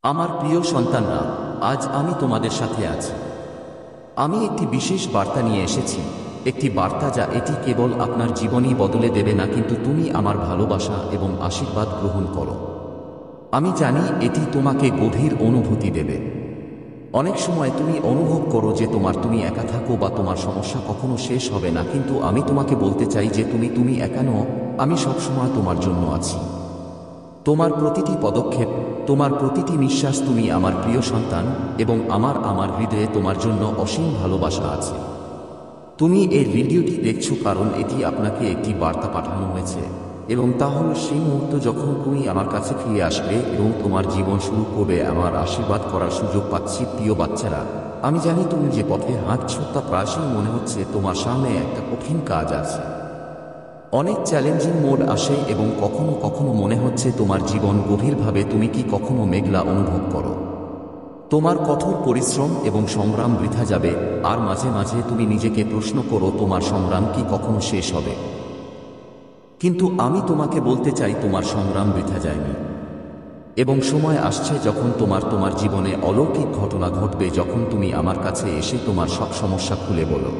আমার প্রিয় সন্তানরা, আজ আমি তোমাদের সাথে আছি। আমি একটি বিশেষ বার্তা নিয়ে এসেছি, একটি বার্তা যা এটি কেবল আপনার জীবনই বদলে দেবে না, কিন্তু তুমি আমার ভালোবাসা এবং আশীর্বাদ গ্রহণ করো। আমি জানি এটি তোমাকে গভীর অনুভূতি দেবে। অনেক সময় তুমি অনুভব করো যে তুমি একা থাকো বা তোমার সমস্যা কখনো শেষ হবে না, কিন্তু আমি তোমাকে বলতে চাই যে তুমি একা নও। আমি সবসময় তোমার জন্য আছি। তোমার প্রতিটি পদক্ষেপ, তোমার প্রতিটি নিঃশ্বাস, তুমি আমার প্রিয় সন্তান, এবং আমার হৃদয়ে তোমার জন্য অসীম ভালোবাসা আছে। তুমি এই ভিডিওটি দেখছো কারণ এটি আপনাকে একটি বার্তা পাঠানো হয়েছে, এবং তা হলো সেই মুহূর্ত যখন তুমি আমার কাছে ফিরে আসবে এবং তোমার জীবন শুরু করবে। আমার আশীর্বাদ করার সুযোগ পাচ্ছি। প্রিয় বাচ্চারা, আমি জানি তুমি যে পথে হাঁটছো তা প্রায়শই মনে হচ্ছে তোমার সামনে একটা কঠিন কাজ আছে। অনেক চ্যালেঞ্জিং মোড আসে এবং কখনো কখনো মনে হচ্ছে তোমার জীবন গভীরভাবে তুমি কি কখনো মেঘলা অনুভব করো। তোমার কঠোর পরিশ্রম এবং সংগ্রাম বৃথা যাবে, আর মাঝে মাঝে তুমি নিজেকে প্রশ্ন করো তোমার সংগ্রাম কি কখনো শেষ হবে। কিন্তু আমি তোমাকে বলতে চাই তোমার সংগ্রাম বৃথা যায়নি, এবং সময় আসছে যখন তোমার জীবনে অলৌকিক ঘটনা ঘটবে, যখন তুমি আমার কাছে এসে তোমার সব সমস্যা খুলে বলো।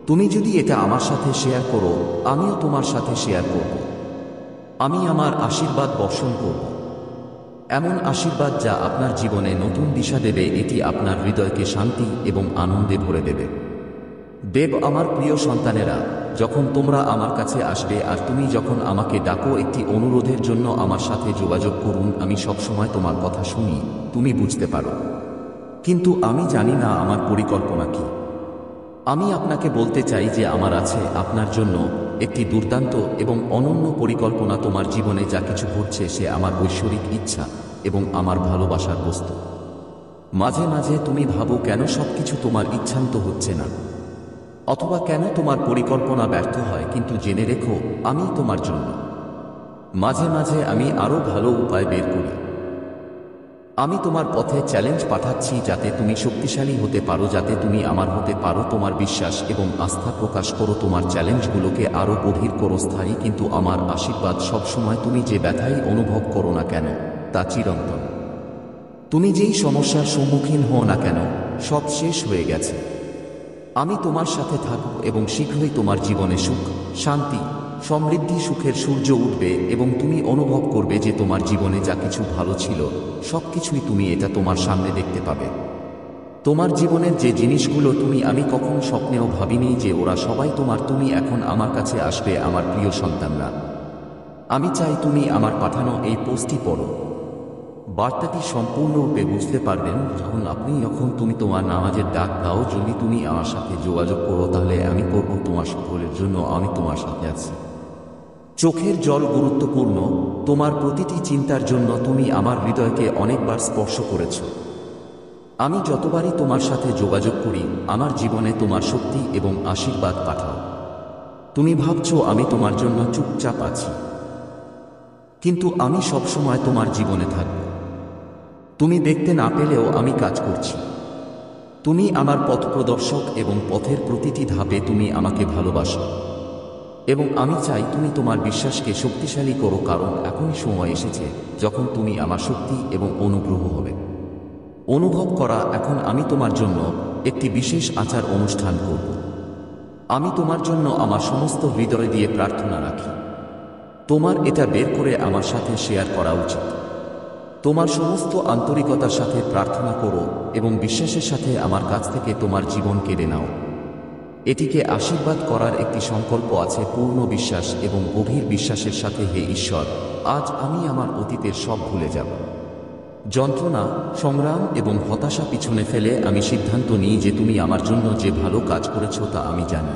তুমি যদি এটা আমার সাথে শেয়ার করো, আমিও তোমার সাথে শেয়ার করব। আমি আমার আশীর্বাদ বর্ষণ করব, এমন আশীর্বাদ যা আপনার জীবনে নতুন দিশা দেবে। এটি আপনার হৃদয়কে শান্তি এবং আনন্দে ভরে দেবে। আমার প্রিয় সন্তানেরা, যখন তোমরা আমার কাছে আসবে আর তুমি যখন আমাকে ডাকো একটি অনুরোধের জন্য, আমার সাথে যোগাযোগ করুন। আমি সবসময় তোমার কথা শুনি, তুমি বুঝতে পারো, কিন্তু আমি জানি না আমার পরিকল্পনা কি। আমি আপনাকে বলতে চাই যে আমার আছে আপনার জন্য একটি দুর্দান্ত এবং অনন্য পরিকল্পনা। তোমার জীবনে যা কিছু ঘটছে সে আমার ঐশ্বরিক ইচ্ছা এবং আমার ভালোবাসার বস্তু। মাঝে মাঝে তুমি ভাবো কেন সবকিছু তোমার ইচ্ছান্ত হচ্ছে না, অথবা কেন তোমার পরিকল্পনা ব্যর্থ হয়, কিন্তু জেনে রেখো আমি তোমার জন্য। মাঝে মাঝে আমি আরো ভালো উপায় বের করি। আমি তোমার পথে চ্যালেঞ্জ পাঠাচ্ছি যাতে তুমি শক্তিশালী হতে পারো, যাতে তুমি আমার হতে পারো। তোমার বিশ্বাস এবং আস্থা প্রকাশ করো, তোমার চ্যালেঞ্জগুলোকে আরো গভীর করো, স্থায়ী। কিন্তু আমার আশীর্বাদ সবসময়, তুমি যে ব্যথাই অনুভব করো না কেন তা চিরন্তন। তুমি যেই সমস্যার সম্মুখীন হও না কেন, সব শেষ হয়ে গেছে। আমি তোমার সাথে থাকব এবং শীঘ্রই তোমার জীবনে সুখ, শান্তি, সমৃদ্ধি, সুখের সূর্য উঠবে এবং তুমি অনুভব করবে যে তোমার জীবনে যা কিছু ভালো ছিল সবকিছুই তুমি এটা তোমার সামনে দেখতে পাবে। তোমার জীবনের যে জিনিসগুলো আমি কখনো স্বপ্নেও ভাবিনি যে ওরা সবাই তোমার। তুমি এখন আমার কাছে আসবে আমার প্রিয় সন্তানরা। আমি চাই তুমি আমার পাঠানো এই পোস্টটি পড়ো। বার্তাটি সম্পূর্ণরূপে বুঝতে পারবেন যখন তুমি তোমার নামাজের ডাক দাও। যদি তুমি আমার সাথে যোগাযোগ করো তাহলে আমি করব তোমার সকলের জন্য। আমি তোমার সাথে আছি। চোখের জল গুরুত্বপূর্ণ। তোমার প্রতিটি চিন্তার জন্য তুমি আমার হৃদয়কে অনেকবার স্পর্শ করেছ। আমি যতবারই তোমার সাথে যোগাযোগ করি, আমার জীবনে তোমার শক্তি এবং আশীর্বাদ পাঠাও। তুমি ভাবছো আমি তোমার জন্য চুপচাপ আছি, কিন্তু আমি সবসময় তোমার জীবনে থাকব। তুমি দেখতে না পেলেও আমি কাজ করছি। তুমি আমার পথপ্রদর্শক এবং পথের প্রতিটি ধাপে তুমি আমাকে ভালোবাসো, এবং আমি চাই তুমি তোমার বিশ্বাসকে শক্তিশালী করো, কারণ এখনই সময় এসেছে যখন তুমি আমার শক্তি এবং অনুগ্রহ হবে অনুভব করা। এখন আমি তোমার জন্য একটি বিশেষ আচার অনুষ্ঠান করব। আমি তোমার জন্য আমার সমস্ত হৃদয় দিয়ে প্রার্থনা রাখি। তোমার এটা বের করে আমার সাথে শেয়ার করা উচিত। তোমার সমস্ত আন্তরিকতার সাথে প্রার্থনা করো এবং বিশ্বাসের সাথে আমার কাছ থেকে তোমার জীবন কেড়ে নাও। এটিকে আশীর্বাদ করার একটি সংকল্প আছে, পূর্ণ বিশ্বাস এবং গভীর বিশ্বাসের সাথে। হে ঈশ্বর, আজ আমি আমার অতীতের সব ভুলে যাব। যন্ত্রণা, সংগ্রাম এবং হতাশা পিছনে ফেলে আমি সিদ্ধান্ত নিই যে তুমি আমার জন্য যে ভালো কাজ করেছ তা আমি জানি।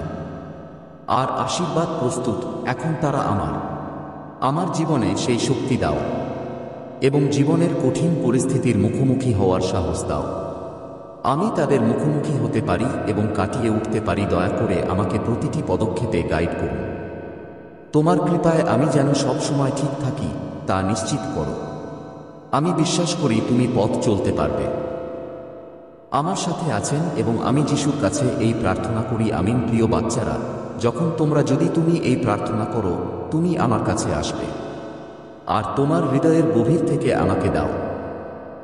আর আশীর্বাদ প্রস্তুত, এখন তারা আমার জীবনে সেই শক্তি দাও এবং জীবনের কঠিন পরিস্থিতির মুখোমুখি হওয়ার সাহস দাও। আমি তাদের মুখোমুখি হতে পারি এবং কাটিয়ে উঠতে পারি। দয়া করে আমাকে প্রতিটি পদক্ষেপে গাইড করুন। তোমার কৃপায় আমি যেন সবসময় ঠিক থাকি তা নিশ্চিত করো। আমি বিশ্বাস করি তুমি পথ চলতে পারবে, আমার সাথে আছেন, এবং আমি যিশুর কাছে এই প্রার্থনা করি। আমিন। প্রিয় বাচ্চারা, যদি তুমি এই প্রার্থনা করো, তুমি আমার কাছে আসবে আর তোমার হৃদয়ের গভীর থেকে আমাকে দাও।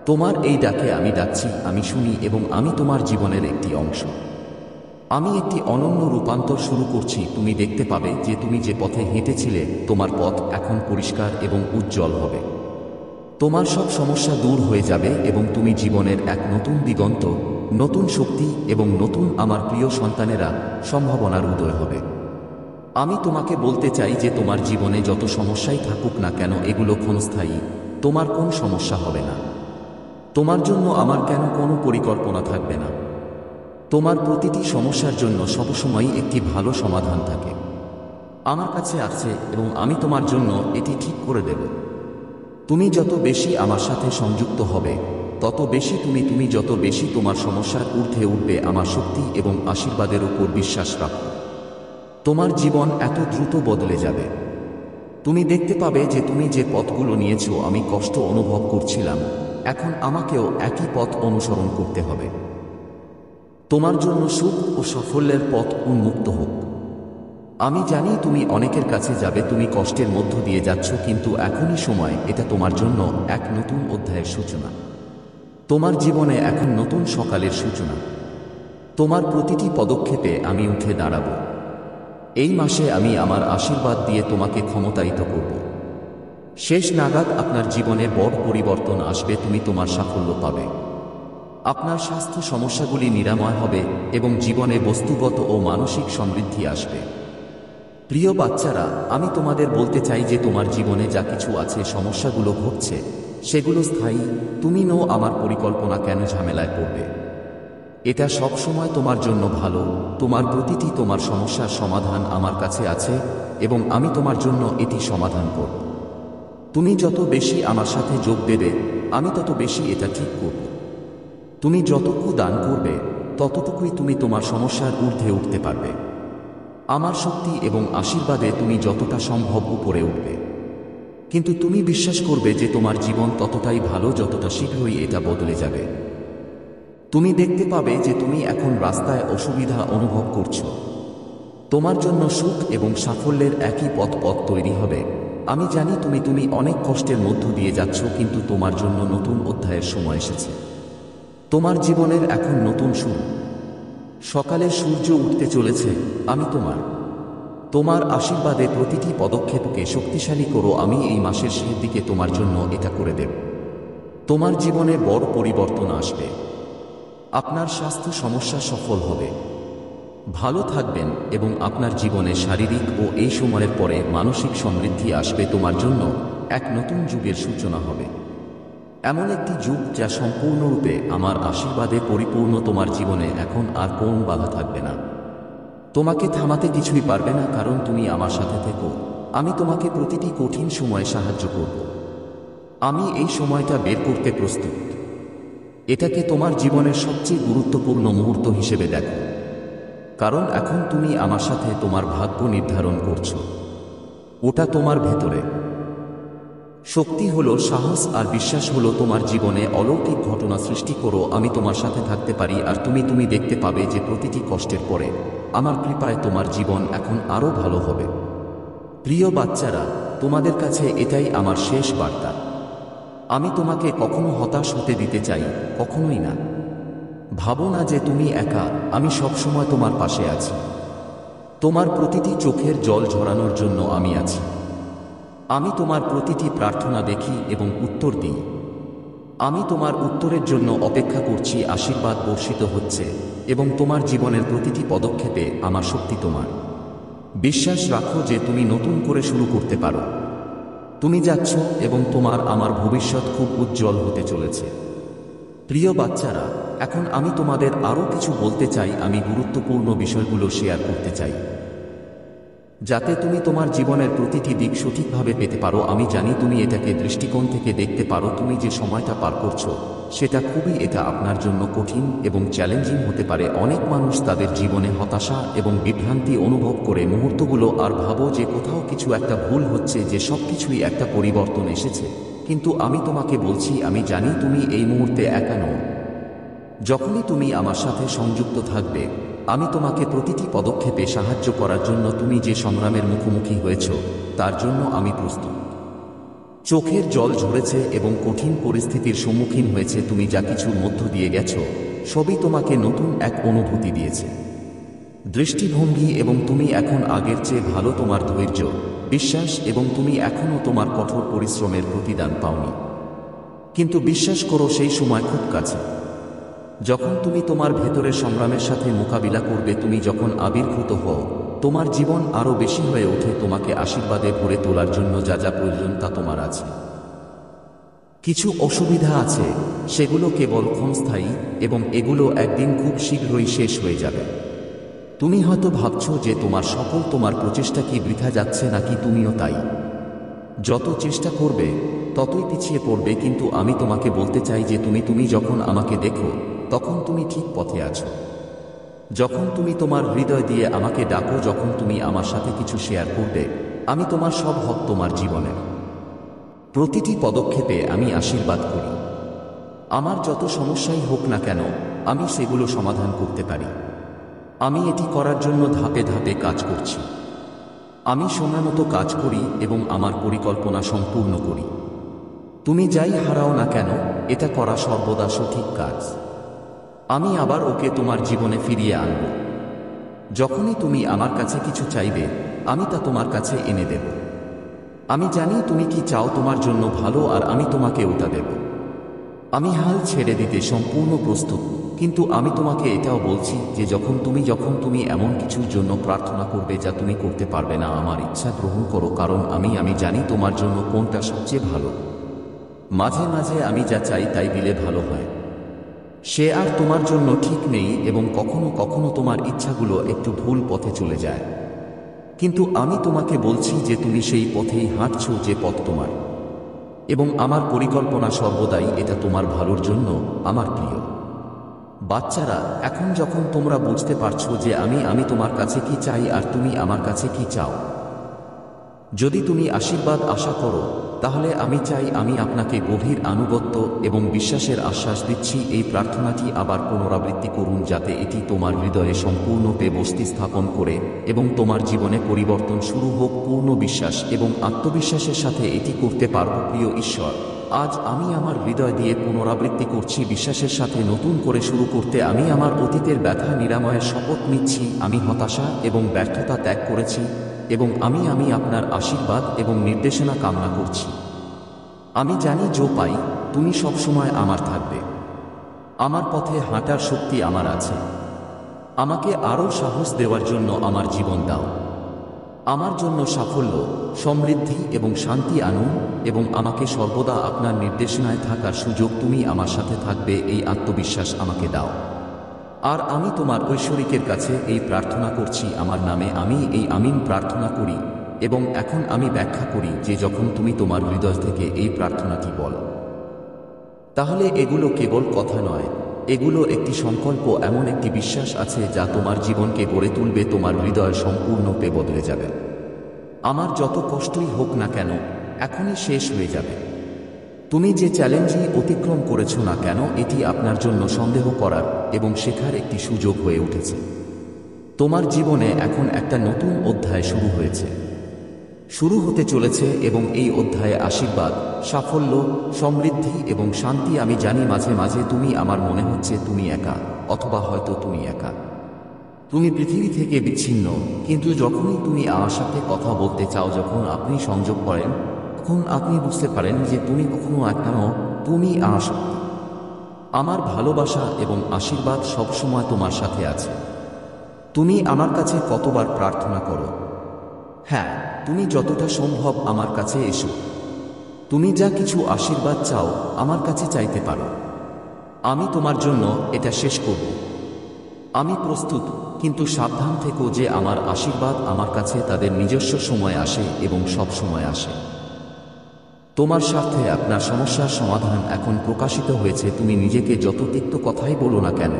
তোমার এই ডাকে আমি ডাকছি, আমি শুনি এবং আমি তোমার জীবনের একটি অংশ। আমি একটি অনন্য রূপান্তর শুরু করছি। তুমি দেখতে পাবে যে তুমি যে পথে হেঁটেছিলে তোমার পথ এখন পরিষ্কার এবং উজ্জ্বল হবে। তোমার সব সমস্যা দূর হয়ে যাবে এবং তুমি জীবনের এক নতুন দিগন্ত, নতুন শক্তি এবং নতুন আমার প্রিয় সন্তানেরা সম্ভাবনার উদয় হবে। আমি তোমাকে বলতে চাই যে তোমার জীবনে যত সমস্যাই থাকুক না কেন এগুলো ক্ষণস্থায়ী। তোমার কোন সমস্যা হবে না। তোমার জন্য আমার কেন কোনো পরিকল্পনা থাকবে না। তোমার প্রতিটি সমস্যার জন্য সবসময়ই একটি ভালো সমাধান থাকে। আমার কাছে আছে এবং আমি তোমার জন্য এটি ঠিক করে দেব। তুমি যত বেশি আমার সাথে সংযুক্ত হবে তত বেশি তুমি যত বেশি তোমার সমস্যার ঊর্ধ্বে উঠবে। আমার শক্তি এবং আশীর্বাদের উপর বিশ্বাস রাখো। তোমার জীবন এত দ্রুত বদলে যাবে। তুমি দেখতে পাবে যে তুমি যে পথগুলো নিয়েছো, আমি কষ্ট অনুভব করছিলাম, এখন আমাকেও একই পথ অনুসরণ করতে হবে। তোমার জন্য সুখ ও সাফল্যের পথ উন্মুক্ত হোক। আমি জানি তুমি অনেকের কাছে যাবে, তুমি কষ্টের মধ্য দিয়ে যাচ্ছ, কিন্তু এখনই সময়, এটা তোমার জন্য এক নতুন অধ্যায়ের সূচনা। তোমার জীবনে এখন নতুন সকালের সূচনা। তোমার প্রতিটি পদক্ষেপে আমি উঠে দাঁড়াবো। এই মাসে আমি আমার আশীর্বাদ দিয়ে তোমাকে ক্ষমতায়িত করব। শেষ নাগাদ আপনার জীবনে বড় পরিবর্তন আসবে। তুমি তোমার সাফল্য পাবে। আপনার স্বাস্থ্য সমস্যাগুলি নিরাময় হবে এবং জীবনে বস্তুগত ও মানসিক সমৃদ্ধি আসবে। প্রিয় বাচ্চারা, আমি তোমাদের বলতে চাই যে তোমার জীবনে যা কিছু আছে, সমস্যাগুলো ঘটছে, সেগুলো স্থায়ী। তুমি আমার পরিকল্পনা কেন ঝামেলায় পড়বে? এটা সব সময় তোমার জন্য ভালো। তোমার সমস্যার সমাধান আমার কাছে আছে এবং আমি তোমার জন্য এটি সমাধান করব। তুমি যত বেশি আমার সাথে যোগ দেবে, আমি তত বেশি এটা ঠিক করব। তুমি যতটুকু দান করবে ততটুকুই তুমি তোমার সমস্যার ঊর্ধ্বে উঠতে পারবে। আমার শক্তি এবং আশীর্বাদে তুমি যতটা সম্ভব উপরে উঠবে। কিন্তু তুমি বিশ্বাস করবে যে তোমার জীবন ততটাই ভালো যতটা শীঘ্রই এটা বদলে যাবে। তুমি দেখতে পাবে যে তুমি এখন রাস্তায় অসুবিধা অনুভব করছো। তোমার জন্য সুখ এবং সাফল্যের একই পথ তৈরি হবে। আমি জানি তুমি অনেক কষ্টের মধ্য দিয়ে যাচ্ছ, কিন্তু তোমার জন্য নতুন অধ্যায়ের সময় এসেছে। তোমার জীবনের এখন নতুন শুরু। সকালে সূর্য উঠতে চলেছে। আমি তোমার আশীর্বাদে প্রতিটি পদক্ষেপকে শক্তিশালী করো। আমি এই মাসের শেষের দিকে তোমার জন্য এটা করে দেব। তোমার জীবনে বড় পরিবর্তন আসবে। আপনার স্বাস্থ্য সমস্যা সফল হবে। ভালো থাকবেন এবং আপনার জীবনে শারীরিক ও এই সময়ের পরে মানসিক সমৃদ্ধি আসবে। তোমার জন্য এক নতুন যুগের সূচনা হবে। এমন একটি যুগ যা সম্পূর্ণরূপে আমার আশীর্বাদে পরিপূর্ণ। তোমার জীবনে এখন আর কোন বাধা থাকবে না। তোমাকে থামাতে কিছুই পারবে না, কারণ তুমি আমার সাথে থেকো। আমি তোমাকে প্রতিটি কঠিন সময়ে সাহায্য করব। আমি এই সময়টা বের করতে প্রস্তুত। এটাকে তোমার জীবনের সবচেয়ে গুরুত্বপূর্ণ মুহূর্ত হিসেবে দেখো, কারণ এখন তুমি আমার সাথে তোমার ভাগ্য নির্ধারণ করছো। ওটা তোমার ভেতরে। শক্তি হলো সাহস আর বিশ্বাস হলো তোমার জীবনে অলৌকিক ঘটনা সৃষ্টি করো। আমি তোমার সাথে থাকতে পারি আর তুমি দেখতে পাবে যে প্রতিটি কষ্টের পরে আমার কৃপায় তোমার জীবন এখন আরো ভালো হবে। প্রিয় বাচ্চারা, তোমাদের কাছে এটাই আমার শেষ বার্তা। আমি তোমাকে কখনো হতাশ হতে দিতে চাই, কখনোই না। ভাবো না যে তুমি একা, আমি সবসময় তোমার পাশে আছি। তোমার প্রতিটি চোখের জল ঝরানোর জন্য আমি আছি। আমি তোমার প্রতিটি প্রার্থনা দেখি এবং উত্তর দিই। আমি তোমার উত্তরের জন্য অপেক্ষা করছি। আশীর্বাদ বর্ষিত হচ্ছে এবং তোমার জীবনের প্রতিটি পদক্ষেপে আমার শক্তি তোমার। বিশ্বাস রাখো যে তুমি নতুন করে শুরু করতে পারো। তুমি যাচ্ছ এবং আমার ভবিষ্যৎ খুব উজ্জ্বল হতে চলেছে। প্রিয় বাচ্চারা, এখন আমি তোমাদের আরও কিছু বলতে চাই। আমি গুরুত্বপূর্ণ বিষয়গুলো শেয়ার করতে চাই, যাতে তুমি তোমার জীবনের প্রতিটি দিক সঠিকভাবে পেতে পারো। আমি জানি তুমি এটাকে দৃষ্টিকোণ থেকে দেখতে পারো। তুমি যে সময়টা পার করছো সেটা এটা আপনার জন্য কঠিন এবং চ্যালেঞ্জিং হতে পারে। অনেক মানুষ তাদের জীবনে হতাশা এবং বিভ্রান্তি অনুভব করে মুহূর্তগুলো, আর ভাবো যে কোথাও কিছু একটা ভুল হচ্ছে, যে সব কিছুই একটা পরিবর্তন এসেছে। কিন্তু আমি তোমাকে বলছি, আমি জানি তুমি এই মুহূর্তে একা নও। যখনই তুমি আমার সাথে সংযুক্ত থাকবে, আমি তোমাকে প্রতিটি পদক্ষেপে সাহায্য করার জন্য। তুমি যে সংগ্রামের মুখোমুখি হয়েছ তার জন্য আমি প্রস্তুত। চোখের জল ঝরেছে এবং কঠিন পরিস্থিতির সম্মুখীন হয়েছে। তুমি যা কিছুর মধ্য দিয়ে গেছো সবই তোমাকে নতুন এক অনুভূতি দিয়েছে, দৃষ্টিভঙ্গি, এবং তুমি এখন আগের চেয়ে ভালো। তোমার ধৈর্য, বিশ্বাস এবং তুমি এখনও তোমার কঠোর পরিশ্রমের প্রতিদান পাওনি। কিন্তু বিশ্বাস করো, সেই সময় খুব কাছে, যখন তুমি তোমার ভেতরের সংগ্রামের সাথে মোকাবিলা করবে। তুমি যখন আবির্ভূত হও, তোমার জীবন আরও বেশি হয়ে ওঠে। তোমাকে আশীর্বাদে ভরে তোলার জন্য যা যা প্রয়োজন তা তোমার আছে। কিছু অসুবিধা আছে, সেগুলো কেবল ক্ষণস্থায়ী এবং এগুলো একদিন খুব শীঘ্রই শেষ হয়ে যাবে। তুমি হয়তো ভাবছো যে তোমার প্রচেষ্টা কি বৃথা যাচ্ছে নাকি তুমিও তাই। যত চেষ্টা করবে ততই পিছিয়ে পড়বে, কিন্তু আমি তোমাকে বলতে চাই যে তুমি যখন আমাকে দেখো তখন তুমি ঠিক পথে আছো। যখন তুমি তোমার হৃদয় দিয়ে আমাকে ডাকো, যখন তুমি আমার সাথে কিছু শেয়ার করবে, আমি তোমার সব হক, তোমার জীবনের প্রতিটি পদক্ষেপে আমি আশীর্বাদ করি। আমার যত সমস্যাই হোক না কেন, আমি সেগুলো সমাধান করতে পারি। আমি এটি করার জন্য ধাপে ধাপে কাজ করছি। আমি সময়মতো কাজ করি এবং আমার পরিকল্পনা সম্পূর্ণ করি। তুমি যাই হারাও না কেন, এটা করা সর্বদা সঠিক কাজ। আমি আবার ওকে তোমার জীবনে ফিরিয়ে আনব। যখনই তুমি আমার কাছে কিছু চাইবে, আমি তা তোমার কাছে এনে দেব। আমি জানি তুমি কি চাও, তোমার জন্য ভালো, আর আমি তোমাকে ওটা দেব। আমি হাল ছেড়ে দিতে সম্পূর্ণ প্রস্তুত, কিন্তু আমি তোমাকে এটাও বলছি যে যখন তুমি এমন কিছুর জন্য প্রার্থনা করবে যা তুমি করতে পারবে না, আমার ইচ্ছা গ্রহণ করো, কারণ আমি জানি তোমার জন্য কোনটা সবচেয়ে ভালো। মাঝে মাঝে আমি যা চাই তাই দিলে ভালো হয়। সে আর তোমার জন্য ঠিক নেই এবং কখনো কখনো তোমার ইচ্ছাগুলো একটু ভুল পথে চলে যায়। কিন্তু আমি তোমাকে বলছি যে তুমি সেই পথেই হাঁটছো, যে পথ তোমার, এবং আমার পরিকল্পনা সর্বদাই এটা তোমার ভালোর জন্য। আমার প্রিয় বাচ্চারা, এখন যখন তোমরা বুঝতে পারছো যে আমি তোমার কাছে কি চাই আর তুমি আমার কাছে কি চাও, যদি তুমি আশীর্বাদ আশা করো, তাহলে আমি চাই আমি আপনাকে গভীর আনুগত্য এবং বিশ্বাসের আশ্বাস দিচ্ছি। এই প্রার্থনাটি আবার পুনরাবৃত্তি করুন, যাতে এটি তোমার হৃদয়ে সম্পূর্ণরূপে বস্তি স্থাপন করে এবং তোমার জীবনে পরিবর্তন শুরু হোক। পূর্ণ বিশ্বাস এবং আত্মবিশ্বাসের সাথে এটি করতে পারব। প্রিয় ঈশ্বর, আজ আমি আমার হৃদয় দিয়ে পুনরাবৃত্তি করছি, বিশ্বাসের সাথে নতুন করে শুরু করতে। আমি আমার অতীতের ব্যথা নিরাময়ের শপথ নিচ্ছি। আমি হতাশা এবং ব্যর্থতা ত্যাগ করেছি এবং আমি আপনার আশীর্বাদ এবং নির্দেশনা কামনা করছি। আমি জানি পাই তুমি সবসময় আমার থাকবে। আমার পথে হাঁটার শক্তি আমার আছে। আমাকে আরও সাহস দেওয়ার জন্য আমার জীবন দাও। আমার জন্য সাফল্য, সমৃদ্ধি এবং শান্তি আনুন, এবং আমাকে সর্বদা আপনার নির্দেশনায় থাকার সুযোগ। তুমি আমার সাথে থাকবে, এই আত্মবিশ্বাস আমাকে দাও। আর আমি তোমার ঐশ্বরিকের কাছে এই প্রার্থনা করছি আমার নামে। আমি এই আমিন প্রার্থনা করি, এবং এখন আমি ব্যাখ্যা করি যে যখন তুমি তোমার হৃদয় থেকে এই প্রার্থনাটি বলো, তাহলে এগুলো কেবল কথা নয়, এগুলো একটি সংকল্প, এমন একটি বিশ্বাস আছে যা তোমার জীবনকে গড়ে তুলবে। তোমার হৃদয় সম্পূর্ণরূপে বদলে যাবে। আমার যত কষ্টই হোক না কেন, এখনই শেষ হয়ে যাবে। তুমি যে চ্যালেঞ্জই অতিক্রম করেছো না কেন, এটি আপনার জন্য সন্দেহ করার এবং শেখার একটি সুযোগ হয়ে উঠেছে। তোমার জীবনে এখন একটা নতুন অধ্যায় শুরু হতে চলেছে, এবং এই অধ্যায়ে আশীর্বাদ, সাফল্য, সমৃদ্ধি এবং শান্তি। আমি জানি মাঝে মাঝে আমার মনে হচ্ছে তুমি একা, অথবা হয়তো তুমি একা, তুমি পৃথিবী থেকে বিচ্ছিন্ন। কিন্তু যখনই তুমি আমার সাথে কথা বলতে চাও, যখন আপনি সংযোগ করেন, তখন আপনি বুঝতে পারেন যে তুমি কখনো একা নও। তুমি আমার শক্তি, আমার ভালোবাসা এবং আশীর্বাদ সবসময় তোমার সাথে আছে। তুমি আমার কাছে কতবার প্রার্থনা করো? হ্যাঁ, তুমি যতটা সম্ভব আমার কাছে এসো। তুমি যা কিছু আশীর্বাদ চাও আমার কাছে চাইতে পারো। আমি তোমার জন্য এটা শেষ করব। আমি প্রস্তুত, কিন্তু সাবধান থেকো যে আমার আশীর্বাদ আমার কাছে তাদের নিজস্ব সময় আসে এবং সব সময় আসে তোমার স্বার্থে। আপনার সমস্যার সমাধান এখন প্রকাশিত হয়েছে। তুমি নিজেকে যত তিক্ত কথাই বলো না কেন,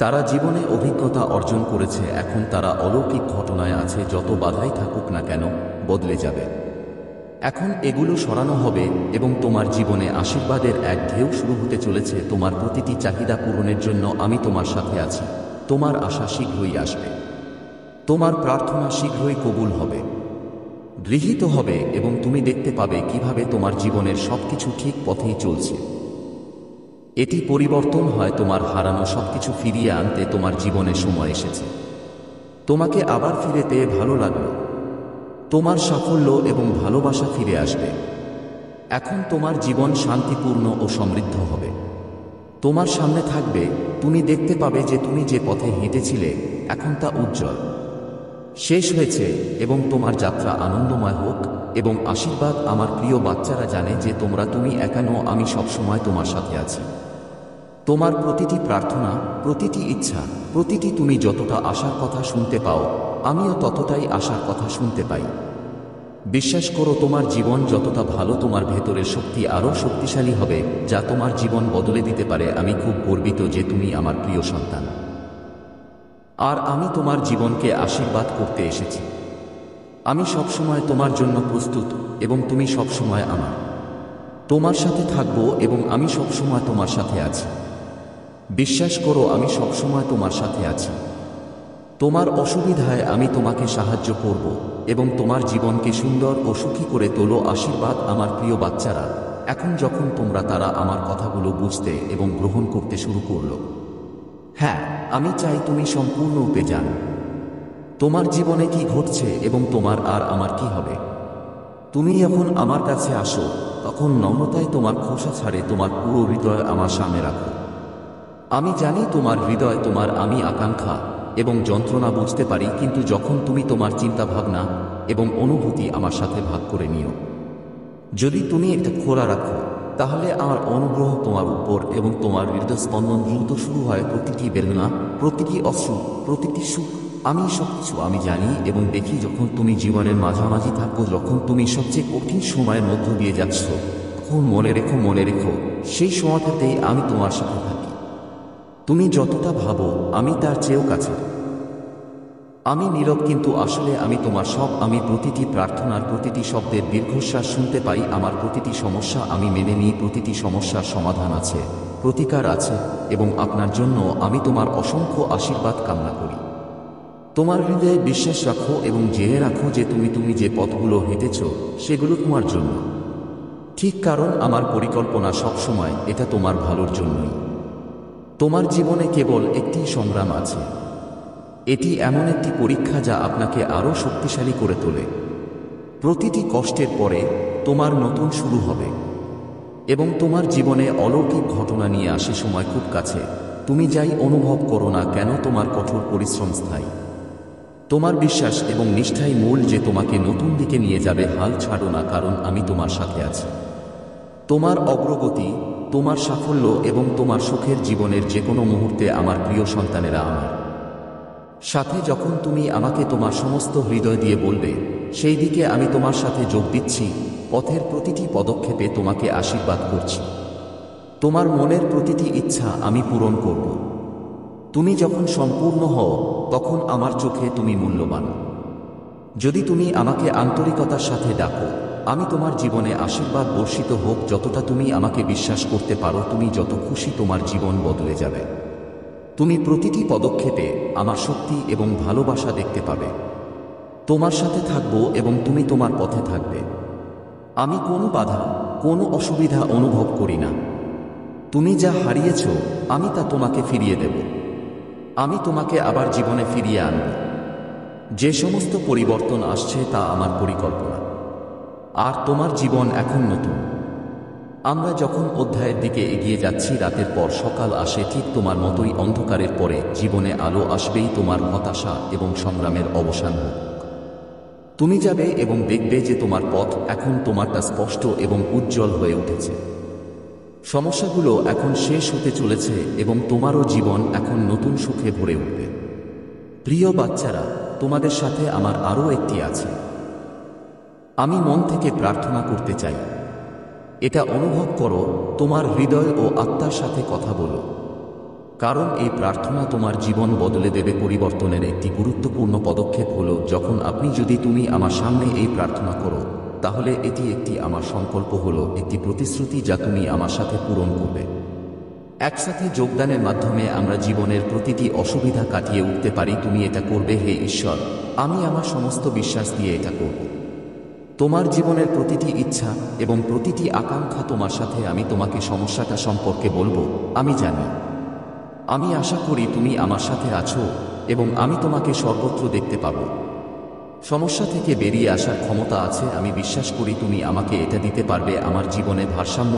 তারা জীবনে অভিজ্ঞতা অর্জন করেছে। এখন তারা অলৌকিক ঘটনায় আছে। যত বাধাই থাকুক না কেন, বদলে যাবে। এখন এগুলো সরানো হবে এবং তোমার জীবনে আশীর্বাদের এক ঢেউ শুরু হতে চলেছে। তোমার প্রতিটি চাহিদা পূরণের জন্য আমি তোমার সাথে আছি। তোমার আশা শীঘ্রই আসবে। তোমার প্রার্থনা শীঘ্রই কবুল হবে। গৃহীত হবে এবং তুমি দেখতে পাবে কিভাবে তোমার জীবনের সবকিছু ঠিক পথেই চলছে। এটি পরিবর্তন হয় তোমার হারানো সবকিছু ফিরিয়ে আনতে। তোমার জীবনে সময় এসেছে। তোমাকে আবার ফিরে পেয়ে ভালো লাগলো। তোমার সাফল্য এবং ভালোবাসা ফিরে আসবে। এখন তোমার জীবন শান্তিপূর্ণ ও সমৃদ্ধ হবে। তোমার সামনে থাকবে, তুমি দেখতে পাবে যে তুমি যে পথে হেঁটেছিলে এখন তা উজ্জ্বল শেষ হয়েছে এবং তোমার যাত্রা আনন্দময় হোক। এবং আশীর্বাদ, আমার প্রিয় বাচ্চারা জানে যে তুমি একা নও, আমি সবসময় তোমার সাথে আছি। তোমার প্রতিটি প্রার্থনা, প্রতিটি ইচ্ছা, প্রতিটি তুমি যতটা আশার কথা শুনতে পাও, আমিও ততটাই আশার কথা শুনতে পাই। বিশ্বাস করো, তোমার জীবন যতটা ভালো, তোমার ভেতরের শক্তি আরও শক্তিশালী হবে, যা তোমার জীবন বদলে দিতে পারে। আমি খুব গর্বিত যে তুমি আমার প্রিয় সন্তান, আর আমি তোমার জীবনকে আশীর্বাদ করতে এসেছি। আমি সবসময় তোমার জন্য প্রস্তুত এবং তুমি সবসময় আমার। তোমার সাথে থাকব এবং আমি সবসময় তোমার সাথে আছি। বিশ্বাস করো, আমি সবসময় তোমার সাথে আছি। তোমার অসুবিধায় আমি তোমাকে সাহায্য করব এবং তোমার জীবনকে সুন্দর ও সুখী করে তোলো। আশীর্বাদ, আমার প্রিয় বাচ্চারা। এখন যখন তারা আমার কথাগুলো বুঝতে এবং গ্রহণ করতে শুরু করলো, হ্যাঁ, আমি চাই তুমি সম্পূর্ণরূপে জানো তোমার জীবনে কি ঘটছে এবং তোমার আর আমার কি হবে। তুমি যখন আমার কাছে আসো, তখন নম্রতায় তোমার খোসা ছাড়ে তোমার পুরো হৃদয় আমার সামনে রাখো। আমি জানি তোমার হৃদয়, আমি আকাঙ্ক্ষা এবং যন্ত্রণা বুঝতে পারি, কিন্তু যখন তুমি তোমার চিন্তা ভাবনা এবং অনুভূতি আমার সাথে ভাগ করে নিও, যদি তুমি এটা খোলা রাখো, তাহলে আমার অনুগ্রহ তোমার উপর এবং তোমার হৃদস্পন্দন দ্রুত শুরু হয়। প্রতিটি বেদনা, প্রতিটি অশ্রু, প্রতিটি সুখ, আমি সবকিছু আমি জানি এবং দেখি। যখন তুমি জীবনের মাঝামাঝি থাকো, যখন তুমি সবচেয়ে কঠিন সময়ের মধ্য দিয়ে যাচ্ছ, তখন মনে রেখো সেই সময়টাতেই আমি তোমার সাথে থাকি। তুমি যতটা ভাবো আমি তার চেয়েও কাছে। আমি নীরব, কিন্তু আসলে আমি তোমার সব। আমি প্রতিটি প্রার্থনার প্রতিটি শব্দের দীর্ঘশ্বাস শুনতে পাই। আমার প্রতিটি সমস্যা আমি মেনে নিই। প্রতিটি সমস্যার সমাধান আছে, প্রতিকার আছে, এবং আপনার জন্য আমি তোমার অসংখ্য আশীর্বাদ কামনা করি। তোমার হৃদয়ে বিশ্বাস রাখো এবং জেনে রাখো যে তুমি যে পথগুলো হেঁটেছ সেগুলো তোমার জন্য ঠিক, কারণ আমার পরিকল্পনা সবসময় এটা তোমার ভালোর জন্যই। তোমার জীবনে কেবল একটি সংগ্রাম আছে। এটি এমন একটি পরীক্ষা যা আপনাকে আরও শক্তিশালী করে তোলে। প্রতিটি কষ্টের পরে তোমার নতুন শুরু হবে এবং তোমার জীবনে অলৌকিক ঘটনা নিয়ে আসে। সময় খুব কাছে। তুমি যাই অনুভব করো না কেন, তোমার কঠোর পরিশ্রম স্থায়ী। তোমার বিশ্বাস এবং নিষ্ঠাই মূল যে তোমাকে নতুন দিকে নিয়ে যাবে। হাল ছাড়ো না, কারণ আমি তোমার সাথে আছি। তোমার অগ্রগতি, তোমার সাফল্য এবং তোমার সুখের জীবনের যে কোনো মুহূর্তে আমার প্রিয় সন্তানেরা আমার সাথে। যখন তুমি আমাকে তোমার সমস্ত হৃদয় দিয়ে বলবে, সেই দিকে আমি তোমার সাথে যোগ দিচ্ছি। পথের প্রতিটি পদক্ষেপে তোমাকে আশীর্বাদ করছি। তোমার মনের প্রতিটি ইচ্ছা আমি পূরণ করব। তুমি যখন সম্পূর্ণ হও, তখন আমার চোখে তুমি মূল্যবান। যদি তুমি আমাকে আন্তরিকতার সাথে ডাকো, আমি তোমার জীবনে আশীর্বাদ বর্ষিত হোক। যতটা তুমি আমাকে বিশ্বাস করতে পারো, তুমি যত খুশি, তোমার জীবন বদলে যাবে। তুমি প্রতিটি পদক্ষেপে আমার শক্তি এবং ভালোবাসা দেখতে পাবে। তোমার সাথে থাকবো এবং তুমি তোমার পথে থাকবে। আমি কোনো বাধা, কোনো অসুবিধা অনুভব করি না। তুমি যা হারিয়েছ, আমি তা তোমাকে ফিরিয়ে দেব। আমি তোমাকে আবার জীবনে ফিরিয়ে আনব। যে সমস্ত পরিবর্তন আসছে তা আমার পরিকল্পনা, আর তোমার জীবন এখন নতুন। আমরা যখন অধ্যায়ের দিকে এগিয়ে যাচ্ছি, রাতের পর সকাল আসে। ঠিক তোমার মতোই অন্ধকারের পরে জীবনে আলো আসবেই। তোমার হতাশা এবং সংগ্রামের অবসান হোক। তুমি যাবে এবং দেখবে যে তোমার পথ এখন তোমারটা স্পষ্ট এবং উজ্জ্বল হয়ে উঠেছে। সমস্যাগুলো এখন শেষ হতে চলেছে এবং তোমারও জীবন এখন নতুন সুখে ভরে উঠবে। প্রিয় বাচ্চারা, তোমাদের সাথে আমার আরও একটি আছে। আমি মন থেকে প্রার্থনা করতে চাই। এটা অনুভব করো, তোমার হৃদয় ও আত্মার সাথে কথা বলো, কারণ এই প্রার্থনা তোমার জীবন বদলে দেবে। পরিবর্তনের একটি গুরুত্বপূর্ণ পদক্ষেপ হলো যখন যদি তুমি আমার সামনে এই প্রার্থনা করো, তাহলে এটি একটি আমার সংকল্প হলো, একটি প্রতিশ্রুতি যা তুমি আমার সাথে পূরণ করবে। একসাথে যোগদানের মাধ্যমে আমরা জীবনের প্রতিটি অসুবিধা কাটিয়ে উঠতে পারি। তুমি এটা করবে। হে ঈশ্বর, আমি আমার সমস্ত বিশ্বাস দিয়ে এটা করব। তোমার জীবনের প্রতিটি ইচ্ছা এবং প্রতিটি আকাঙ্ক্ষা তোমার সাথে আমি তোমাকে সমস্যাটা সম্পর্কে বলবো। আমি জানি, আমি আশা করি তুমি আমার সাথে আছো এবং আমি তোমাকে সর্বত্র দেখতে পাবো। সমস্যা থেকে বেরিয়ে আসার ক্ষমতা আছে। আমি বিশ্বাস করি তুমি আমাকে এটা দিতে পারবে, আমার জীবনে ভারসাম্য